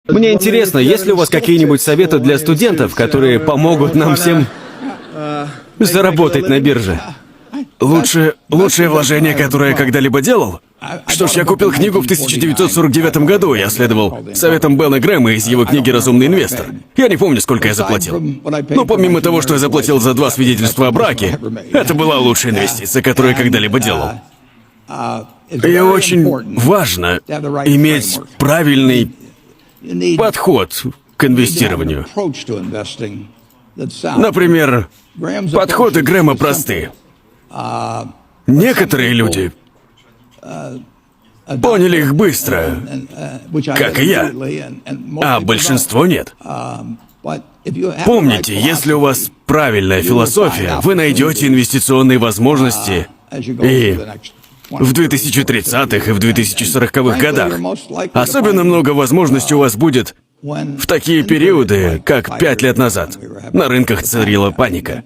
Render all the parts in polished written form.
Мне интересно, есть ли у вас какие-нибудь советы для студентов, которые помогут нам всем заработать на бирже? Лучшее вложение, которое я когда-либо делал? Что ж, я купил книгу в 1949 году. Я следовал советам Бена Грэма из его книги «Разумный инвестор». Я не помню, сколько я заплатил. Но помимо того, что я заплатил за 2 свидетельства о браке, это была лучшая инвестиция, которую я когда-либо делал. И очень важно иметь правильный подход к инвестированию. Например, подходы Грэма просты. Некоторые люди поняли их быстро, как и я, а большинство нет. Помните, если у вас правильная философия, вы найдете инвестиционные возможности и в 2030-х, и в 2040-х годах. Особенно много возможностей у вас будет в такие периоды, как 5 лет назад. На рынках царила паника.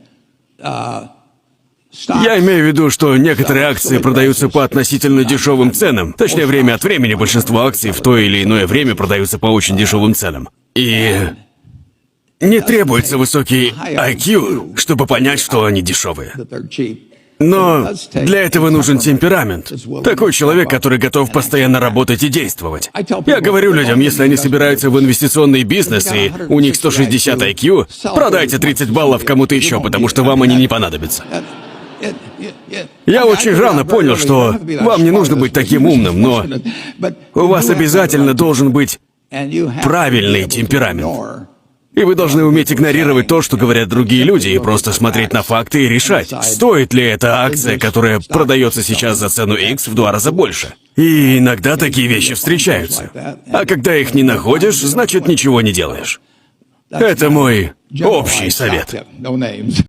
Я имею в виду, что некоторые акции продаются по относительно дешевым ценам. Точнее, время от времени большинство акций в то или иное время продаются по очень дешевым ценам. И не требуется высокий IQ, чтобы понять, что они дешевые. Но для этого нужен темперамент. Такой человек, который готов постоянно работать и действовать. Я говорю людям, если они собираются в инвестиционный бизнес и у них 160 IQ, продайте 30 баллов кому-то еще, потому что вам они не понадобятся. Я очень рано понял, что вам не нужно быть таким умным, но у вас обязательно должен быть правильный темперамент. И вы должны уметь игнорировать то, что говорят другие люди, и просто смотреть на факты и решать, стоит ли эта акция, которая продается сейчас за цену X в 2 раза больше. И иногда такие вещи встречаются. А когда их не находишь, значит, ничего не делаешь. Это мой общий совет.